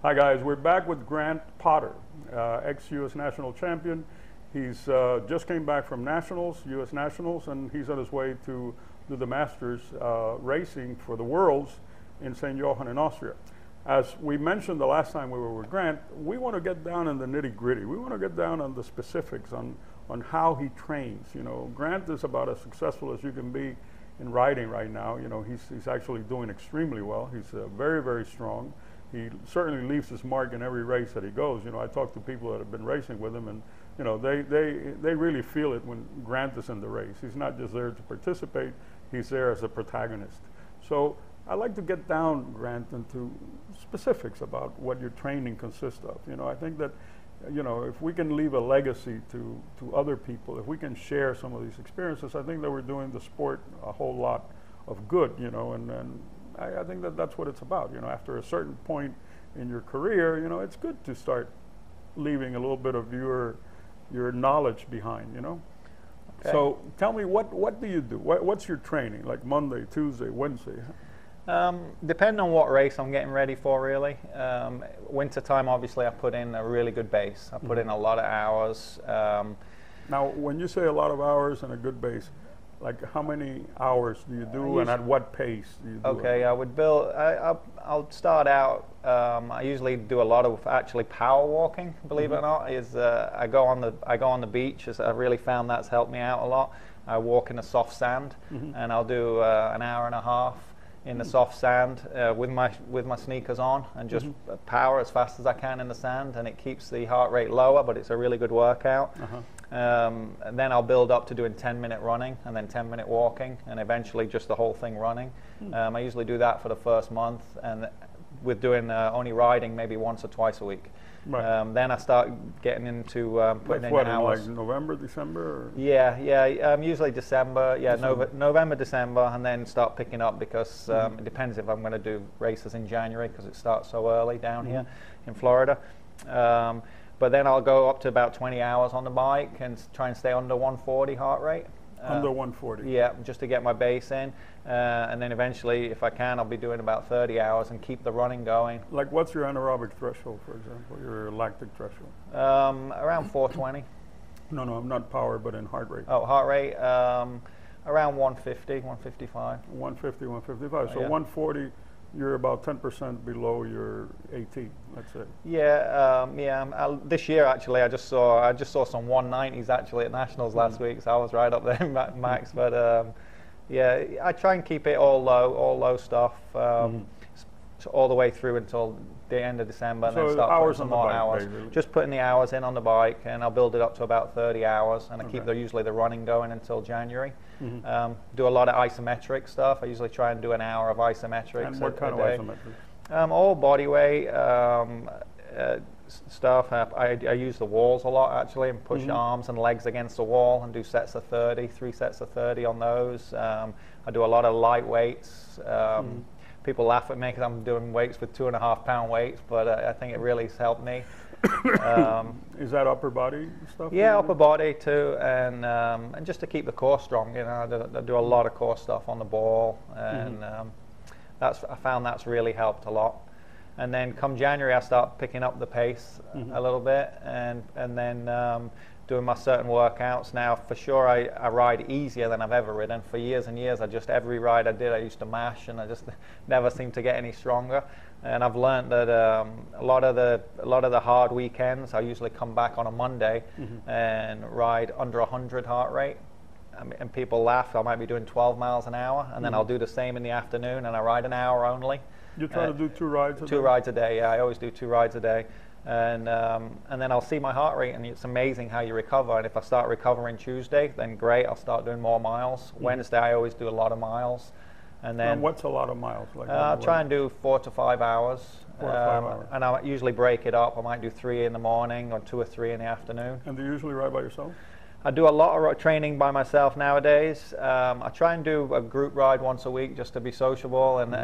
Hi guys, we're back with Grant Potter, ex-U.S. national champion. He's just came back from nationals, U.S. nationals, and he's on his way to do the Masters racing for the Worlds in St. Johann in Austria. As we mentioned the last time we were with Grant, we want to get down in the nitty-gritty. We want to get down on the specifics on how he trains. You know, Grant is about as successful as you can be in riding right now. You know, he's actually doing extremely well. He's very, very strong. He certainly leaves his mark in every race that he goes. You know, I talk to people that have been racing with him, and you know, they really feel it when Grant is in the race. He's not just there to participate; he's there as a protagonist. So I like to get down, Grant, into specifics about what your training consists of. You know, I think that, you know, if we can leave a legacy to other people, if we can share some of these experiences, I think that we're doing the sport a whole lot of good. You know, and I think that that's what it's about. You know, after a certain point in your career, you know, it's good to start leaving a little bit of your knowledge behind. You know. Okay. So tell me, what do you do? What's your training like Monday, Tuesday, Wednesday? Depending on what race I'm getting ready for, really. Winter time, obviously, I put in a really good base. I put in a lot of hours. Now, when you say a lot of hours and a good base, like how many hours do you do, and at what pace do you do it? Okay, I would build. I'll start out. I usually do a lot of actually power walking. Believe it or not, I go on the beach. As I really found that's helped me out a lot. I walk in the soft sand, and I'll do an hour and a half in the soft sand with my sneakers on, and just power as fast as I can in the sand, and it keeps the heart rate lower, but it's a really good workout. And then I'll build up to doing 10-minute running, and then 10-minute walking, and eventually just the whole thing running. I usually do that for the first month, and with doing only riding maybe once or twice a week. Right. Then I start getting into putting in hours. Like November, December? Or? Yeah. Usually December. Yeah, November, December, and then start picking up because it depends if I'm going to do races in January because it starts so early down here in Florida. But then I'll go up to about 20 hours on the bike and try and stay under 140 heart rate. Under 140? Yeah, just to get my base in. And then eventually, if I can, I'll be doing about 30 hours and keep the running going. Like what's your anaerobic threshold, for example, your lactic threshold? Around 420. No, I'm not power, but in heart rate. Oh, heart rate, around 150, 155. 150, 155. So yeah. 140, you're about 10% below your AT, let's say. Yeah, this year actually, I just saw some 190s actually at nationals last week, so I was right up there, max. But yeah, I try and keep it all low stuff, all the way through until the end of December, and then start putting some more hours. Basically. Just putting the hours in on the bike, and I'll build it up to about 30 hours, and I keep usually the running going until January. Do a lot of isometric stuff. I usually try and do an hour of isometrics. And what kind of isometrics? All body weight stuff. I use the walls a lot actually, and push arms and legs against the wall and do sets of 30, 3 sets of 30 on those. I do a lot of light weights. People laugh at me because I'm doing weights with 2.5 pound weights, but I think it really has helped me. Is that upper body stuff? Yeah, upper body too, and just to keep the core strong. You know, I do a lot of core stuff on the ball, and I found that's really helped a lot. And then come January, I start picking up the pace a little bit, and then doing my certain workouts. Now, for sure, I ride easier than I've ever ridden. For years and years, every ride I did, I used to mash, and I just never seemed to get any stronger. And I've learned that a lot of the hard weekends, I usually come back on a Monday and ride under 100 heart rate. And people laugh. I might be doing 12 miles an hour, and then I'll do the same in the afternoon, and I ride an hour only. You're trying to do 2 rides a day? 2 rides a day, yeah. I always do 2 rides a day. And then I'll see my heart rate, and it's amazing how you recover. And if I start recovering Tuesday, then great, I'll start doing more miles. Wednesday, I always do a lot of miles. And then what's a lot of miles? Like I'll try and do 4 to 5 hours. 4 to 5 hours. And I usually break it up. I might do 3 in the morning or 2 or 3 in the afternoon. And do you usually ride by yourself? I do a lot of training by myself nowadays. I try and do a group ride once a week just to be sociable and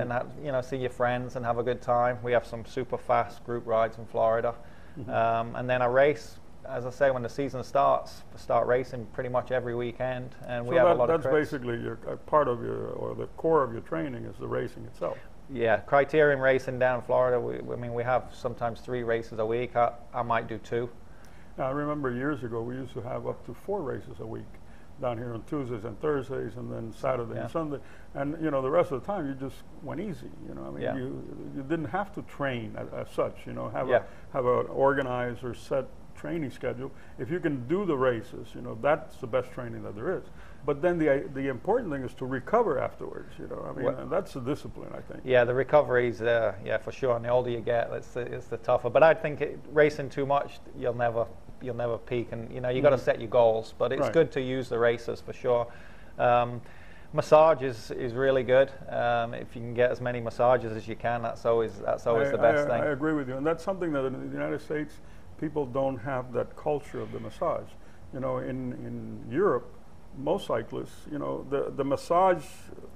you know, see your friends and have a good time. We have some super fast group rides in Florida. And then I race, as I say, when the season starts, start racing pretty much every weekend. And we have a lot of trips. That's basically part of your, or the core of your training is the racing itself. Yeah, criterium racing down in Florida. I mean, we have sometimes 3 races a week. I might do 2. Now, I remember years ago we used to have up to 4 races a week down here on Tuesdays and Thursdays, and then Saturday and Sunday. And you know, the rest of the time you just went easy. You know, I mean, you didn't have to train as such. You know, have an organized or set training schedule. If you can do the races, you know, that's the best training that there is. But then the important thing is to recover afterwards. You know, I mean, and that's the discipline, I think. Yeah, the recovery's yeah, for sure. And the older you get, it's the tougher. But I think racing too much, you'll never peak. And you know, you got to set your goals. But it's good to use the races for sure. Massage is really good. If you can get as many massages as you can, that's always the best thing. I agree with you, and that's something that in the United States people don't have that culture of the massage. You know, in Europe, most cyclists, you know, the massage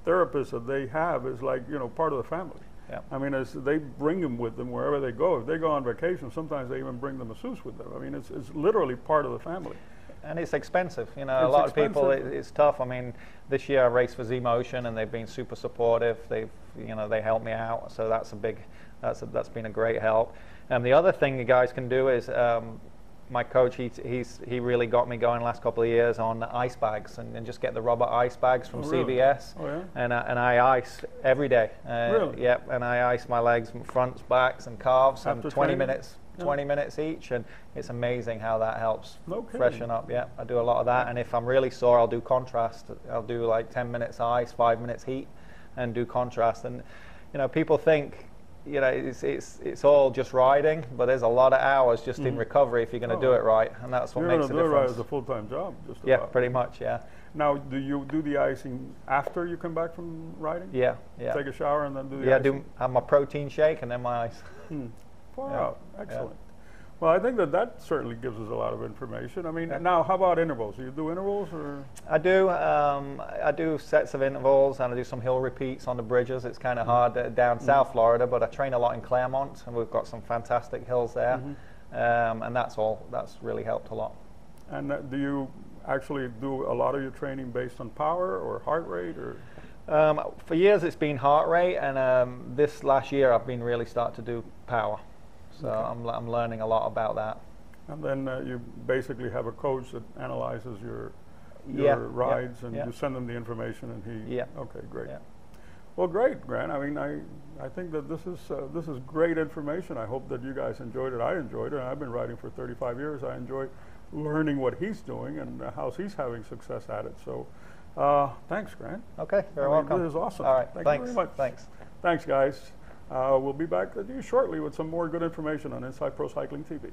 therapist that they have is like, you know, part of the family. Yeah. I mean, they bring them with them wherever they go. If they go on vacation, sometimes they even bring the masseuse with them. I mean, it's literally part of the family. And it's expensive. You know, a lot of people, it's tough. I mean, this year I raced for Z Motion, and they've been super supportive. They helped me out, so that's been a great help. And the other thing you guys can do is, my coach, he really got me going the last couple of years on ice bags, and just get the rubber ice bags from CVS. Oh, yeah? And I ice every day. Really? Yep, and I ice my legs, fronts, backs, and calves, and 20 minutes. 20 minutes each, and it's amazing how that helps freshen up. Yeah, I do a lot of that, and if I'm really sore, I'll do contrast. I'll do like 10 minutes ice, 5 minutes heat, and do contrast. And you know, people think, you know, it's all just riding, but there's a lot of hours just in recovery if you're going to do it right, and that's what makes a difference. You're going to do it right as a full-time job, just about. Yeah, pretty much. Yeah. Now, do you do the icing after you come back from riding? Yeah. Take a shower and then do the icing? Yeah, have my protein shake and then my ice. Far out. Excellent. Well, I think that certainly gives us a lot of information. I mean, now how about intervals? Do you do intervals, or? I do. I do sets of intervals, and I do some hill repeats on the bridges. It's kind of hard down South Florida, but I train a lot in Claremont, and we've got some fantastic hills there. And that's really helped a lot. And do you actually do a lot of your training based on power or heart rate, or? For years it's been heart rate, and this last year I've been really starting to do power. So I'm learning a lot about that. And then you basically have a coach that analyzes your rides, and you send them the information, and he. Okay, great. Yeah. Well, great, Grant. I mean, I think that this is great information. I hope that you guys enjoyed it. I enjoyed it. I've been riding for 35 years. I enjoy learning what he's doing and how he's having success at it. So, thanks, Grant. Okay, very welcome. This is awesome. All right, thanks very much. Thanks, guys. We'll be back with you shortly with some more good information on Inside Pro Cycling TV.